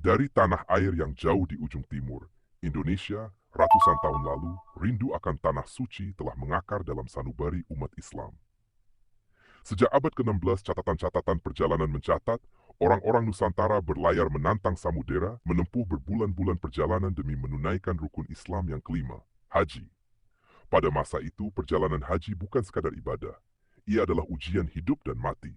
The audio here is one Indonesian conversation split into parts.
Dari tanah air yang jauh di ujung timur, Indonesia, ratusan tahun lalu, rindu akan tanah suci telah mengakar dalam sanubari umat Islam. Sejak abad ke-16, catatan-catatan perjalanan mencatat, orang-orang Nusantara berlayar menantang samudera, menempuh berbulan-bulan perjalanan demi menunaikan rukun Islam yang kelima, haji. Pada masa itu, perjalanan haji bukan sekadar ibadah. Ia adalah ujian hidup dan mati.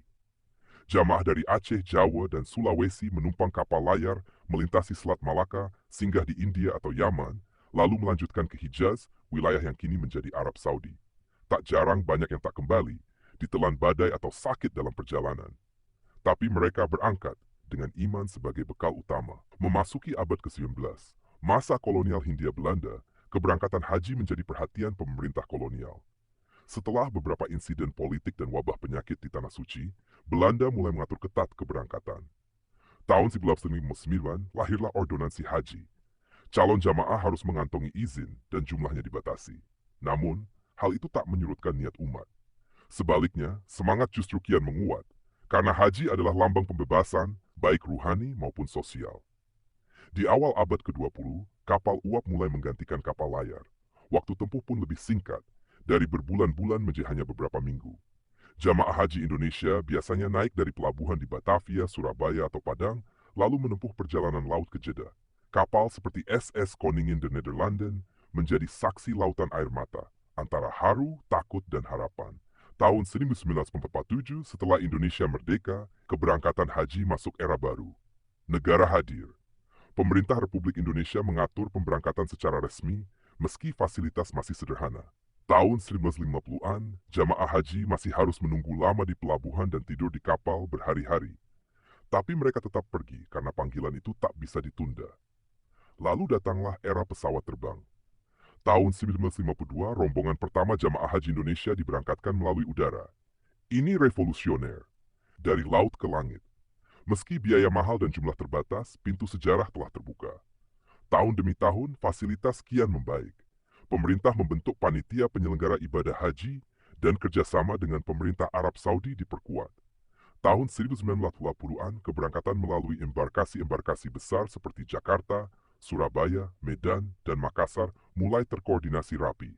Jamaah dari Aceh, Jawa, dan Sulawesi menumpang kapal layar, melintasi Selat Malaka, singgah di India atau Yaman, lalu melanjutkan ke Hijaz, wilayah yang kini menjadi Arab Saudi. Tak jarang banyak yang tak kembali, ditelan badai atau sakit dalam perjalanan. Tapi mereka berangkat dengan iman sebagai bekal utama. Memasuki abad ke-19, masa kolonial Hindia Belanda, keberangkatan haji menjadi perhatian pemerintah kolonial. Setelah beberapa insiden politik dan wabah penyakit di Tanah Suci, Belanda mulai mengatur ketat keberangkatan. Tahun 1959, lahirlah ordonansi haji. Calon jamaah harus mengantongi izin dan jumlahnya dibatasi. Namun, hal itu tak menyurutkan niat umat. Sebaliknya, semangat justru kian menguat, karena haji adalah lambang pembebasan, baik ruhani maupun sosial. Di awal abad ke-20, kapal uap mulai menggantikan kapal layar. Waktu tempuh pun lebih singkat, dari berbulan-bulan menjadi hanya beberapa minggu. Jamaah haji Indonesia biasanya naik dari pelabuhan di Batavia, Surabaya, atau Padang, lalu menempuh perjalanan laut ke Jeddah. Kapal seperti SS Koningin de Nederlanden menjadi saksi lautan air mata, antara haru, takut, dan harapan. Tahun 1947, setelah Indonesia merdeka, keberangkatan haji masuk era baru. Negara hadir. Pemerintah Republik Indonesia mengatur pemberangkatan secara resmi, meski fasilitas masih sederhana. Tahun 1950-an, jamaah haji masih harus menunggu lama di pelabuhan dan tidur di kapal berhari-hari. Tapi mereka tetap pergi karena panggilan itu tak bisa ditunda. Lalu datanglah era pesawat terbang. Tahun 1952, rombongan pertama jamaah haji Indonesia diberangkatkan melalui udara. Ini revolusioner. Dari laut ke langit. Meski biaya mahal dan jumlah terbatas, pintu sejarah telah terbuka. Tahun demi tahun, fasilitas kian membaik. Pemerintah membentuk panitia penyelenggara ibadah haji dan kerjasama dengan pemerintah Arab Saudi diperkuat. Tahun 1980-an, keberangkatan melalui embarkasi-embarkasi besar seperti Jakarta, Surabaya, Medan, dan Makassar mulai terkoordinasi rapi.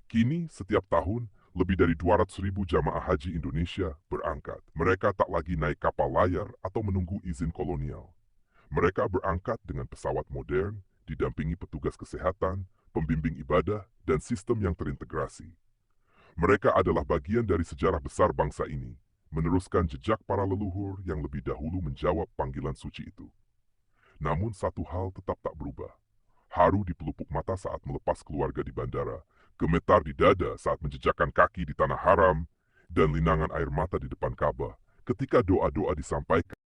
Kini, setiap tahun, lebih dari 200.000 jamaah haji Indonesia berangkat. Mereka tak lagi naik kapal layar atau menunggu izin kolonial. Mereka berangkat dengan pesawat modern, didampingi petugas kesehatan, pembimbing ibadah, dan sistem yang terintegrasi. Mereka adalah bagian dari sejarah besar bangsa ini, meneruskan jejak para leluhur yang lebih dahulu menjawab panggilan suci itu. Namun satu hal tetap tak berubah. Haru di pelupuk mata saat melepas keluarga di bandara, gemetar di dada saat menjejakkan kaki di tanah haram, dan linangan air mata di depan Ka'bah ketika doa-doa disampaikan.